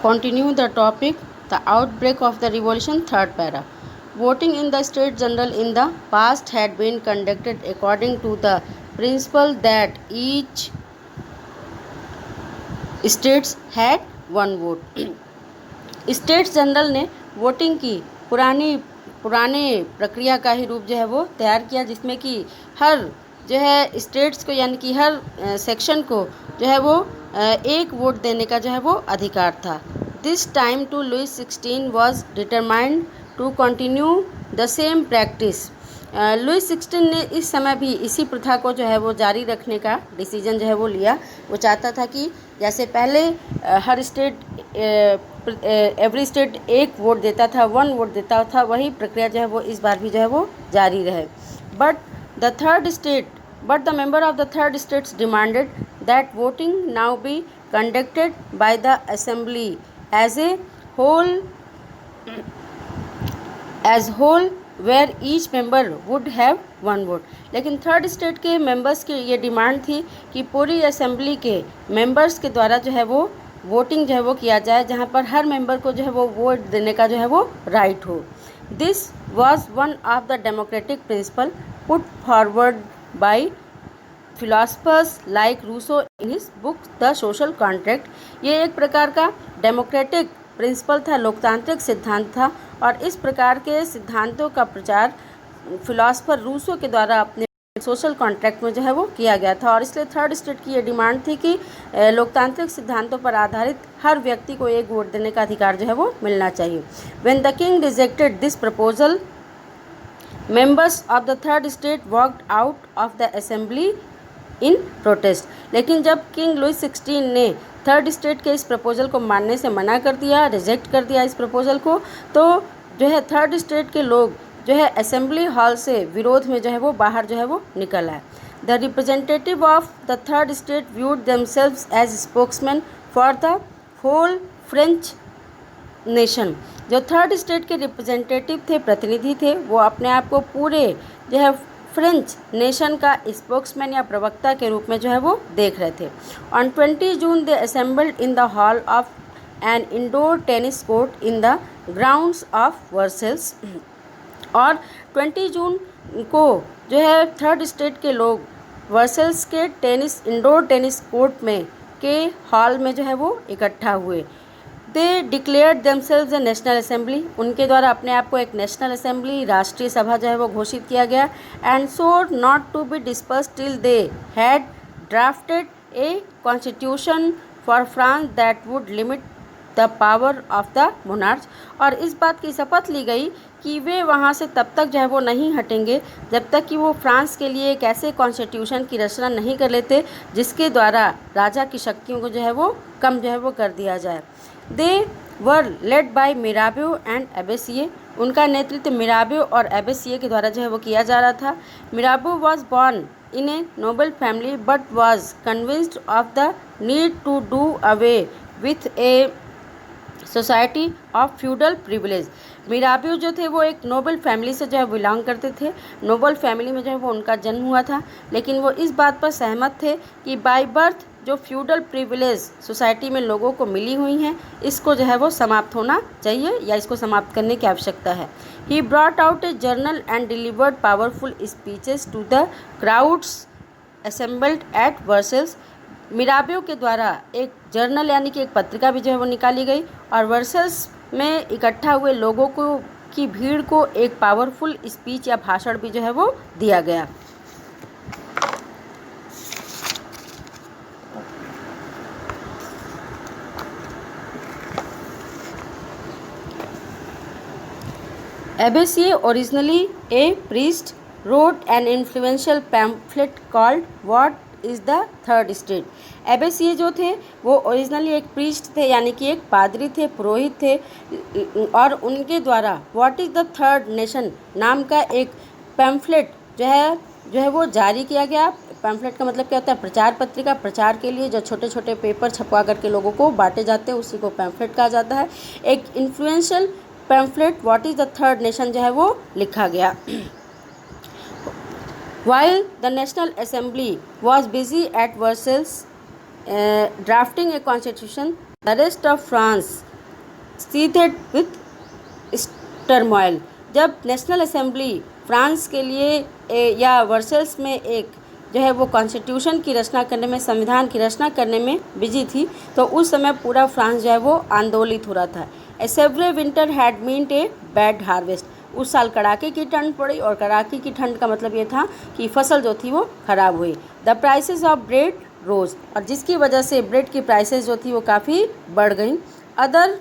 Continue the topic, the outbreak of the revolution, third para. Voting in the state general in the past had been conducted according to the principle that each states had one vote. States general ने voting की पुराने प्रक्रिया का ही रूप जो है वो तैयार किया, जिसमें कि हर जो है स्टेट्स को यानी कि हर सेक्शन को जो है वो एक वोट देने का जो है वो अधिकार था. This time to Louis 16 was determined to continue the same practice. Louis 16 ने इस समय भी इसी प्रथा को जो है वो जारी रखने का डिसीजन जो है वो लिया. वो चाहता था कि जैसे पहले हर स्टेट एवरी स्टेट एक वोट देता था, वन वोट देता था, वही प्रक्रिया जो है वो इस बार भी जो है वो जारी रहे. But the member of the third states demanded that voting now be conducted by the assembly as whole where each member would have one vote. लेकिन थर्ड स्टेट के मेंबर्स की ये डिमांड थी कि पूरी असेंबली के मेंबर्स के द्वारा जो है वो वोटिंग जो है वो किया जाए, जहाँ पर हर मेंबर को जो है वो वोट देने का जो है वो राइट हो. This was one of the democratic principle put forward by philosophers like Rousseau in his book the social contract. ये एक प्रकार का डेमोक्रेटिक प्रिंसिपल था, लोकतांत्रिक सिद्धांत था, और इस प्रकार के सिद्धांतों का प्रचार फिलोसफर रूसो के द्वारा अपने सोशल कॉन्ट्रैक्ट में जो है वो किया गया था. और इसलिए थर्ड स्टेट की ये डिमांड थी कि लोकतांत्रिक सिद्धांतों पर आधारित हर व्यक्ति को एक वोट देने का अधिकार जो है वो मिलना चाहिए. When the king rejected this proposal, members of the third state walked out of the assembly in protest. लेकिन जब किंग लुइस 16 ने थर्ड स्टेट के इस प्रपोजल को मानने से मना कर दिया, रिजेक्ट कर दिया इस प्रपोजल को, तो जो है थर्ड स्टेट के लोग जो है असेंबली हॉल से विरोध में जो है वो बाहर जो है वो निकल आए. The representative of the third state viewed themselves as spokesman for the whole French nation. जो थर्ड स्टेट के रिप्रेजेंटेटिव थे, प्रतिनिधि थे, वो अपने आप को पूरे जो है फ्रेंच नेशन का स्पोक्समैन या प्रवक्ता के रूप में जो है वो देख रहे थे. On 20 June they assembled in the hall of an indoor tennis court in the grounds of Versailles. और 20 जून को जो है थर्ड स्टेट के लोग वर्सेल्स के इंडोर टेनिस कोर्ट में के हॉल में जो है वो इकट्ठा हुए. They declared themselves a national assembly. उनके द्वारा अपने आप को एक नेशनल असेंबली, राष्ट्रीय सभा जो है वो घोषित किया गया. And so not to be disperse till they had drafted a constitution for France that would limit the power of the monarch. और इस बात की शपथ ली गई कि वे वहाँ से तब तक जो है वो नहीं हटेंगे जब तक कि वो फ्रांस के लिए एक ऐसे कॉन्स्टिट्यूशन की रचना नहीं कर लेते जिसके द्वारा राजा की शक्तियों को जो है वो कम जो है वो कर दिया जाए. दे वर लेड बाय मिराबियो एंड एबेसिये. उनका नेतृत्व मिराबियो और एबेसिये के द्वारा जो है वो किया जा रहा था. Mirabeau was born in a noble family but was convinced of the need to do away with a society of feudal privilege. Mirabeau जो थे वो एक नोबल फैमिली से जो है बिलोंग करते थे. नोबल फैमिली में जो है वो उनका जन्म हुआ था, लेकिन वो इस बात पर सहमत थे कि बाय बर्थ जो फ्यूडल प्रिविलेज सोसाइटी में लोगों को मिली हुई हैं, इसको जो है वो समाप्त होना चाहिए या इसको समाप्त करने की आवश्यकता है. He brought out a journal and delivered powerful speeches to the crowds assembled at Versailles. Mirabeau के द्वारा एक जर्नल यानी कि एक पत्रिका भी जो है वो निकाली गई और वर्सेल्स में इकट्ठा हुए लोगों को की भीड़ को एक पावरफुल स्पीच या भाषण भी जो है वो दिया गया. Abbe Sieyes originally a priest wrote an influential pamphlet called What is the Third State. एबेसिये जो थे वो ओरिजिनली एक प्रीस्ट थे यानी कि एक पादरी थे, पुरोहित थे, और उनके द्वारा what is the third nation नाम का एक पैम्फलेट जो है वो जारी किया गया. पैम्फलेट का मतलब क्या होता है? प्रचार पत्रिका. प्रचार के लिए जो छोटे छोटे पेपर छपवा करके लोगों को बांटे जाते हैं उसी को पैम्फलेट कहा जाता है. एक influential pamphlet what is the third nation जो है वो लिखा गया. While the National Assembly was busy at Versailles drafting a constitution, the rest of France sheathed with turmoil. जब नेशनल असेंबली फ्रांस के लिए या वर्सेल्स में एक जो है वो कॉन्स्टिट्यूशन की रचना करने में, संविधान की रचना करने में बिजी थी, तो उस समय पूरा फ्रांस जो है वो आंदोलित हो रहा था। A severe winter had meant a bad harvest. उस साल कड़ाके की ठंड पड़ी, और कड़ाके की ठंड का मतलब ये था कि फसल जो थी वो ख़राब हुई। द प्राइसेस ऑफ ब्रेड रोज, और जिसकी वजह से ब्रेड की प्राइसेस जो थी वो काफ़ी बढ़ गई। Other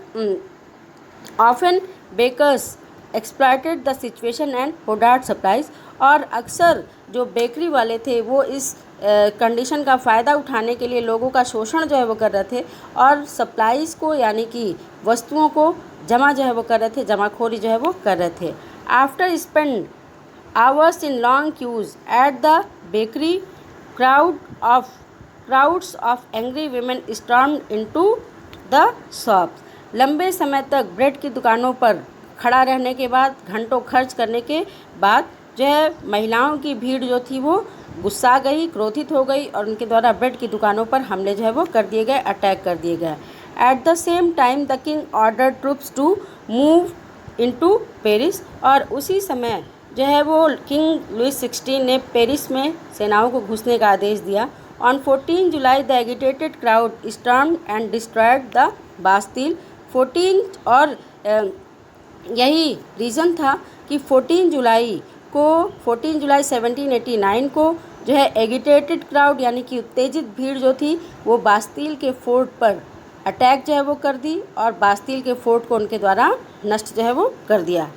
often bakers exploited the situation and hoarded supplies, और अक्सर जो बेकरी वाले थे वो इस कंडीशन का फ़ायदा उठाने के लिए लोगों का शोषण जो है वो कर रहे थे, और सप्लाईज़ को यानी कि वस्तुओं को जमा जो है वो कर रहे थे, जमाखोरी जो है वो कर रहे थे। After spend hours in long queues at the bakery, crowds of angry women stormed into the shops. लंबे समय तक ब्रेड की दुकानों पर खड़ा रहने के बाद, घंटों खर्च करने के बाद जो है महिलाओं की भीड़ जो थी वो गुस्सा गई, क्रोधित हो गई, और उनके द्वारा ब्रेड की दुकानों पर हमले जो है वो कर दिए गए, अटैक कर दिए गए। At the same time the king order troops to move into Paris, और उसी समय जो है वो किंग लुइस 16 ने पेरिस में सेनाओं को घुसने का आदेश दिया। On 14 July the agitated crowd stormed and destroyed the Bastille. 14 और यही रीज़न था कि 14 जुलाई 1789 को जो है एगिटेटेड क्राउड यानी कि उत्तेजित भीड़ जो थी वो बास्तिल के फोर्ट पर अटैक जो है वो कर दी, और बास्तिल के फोर्ट को उनके द्वारा नष्ट जो है वो कर दिया।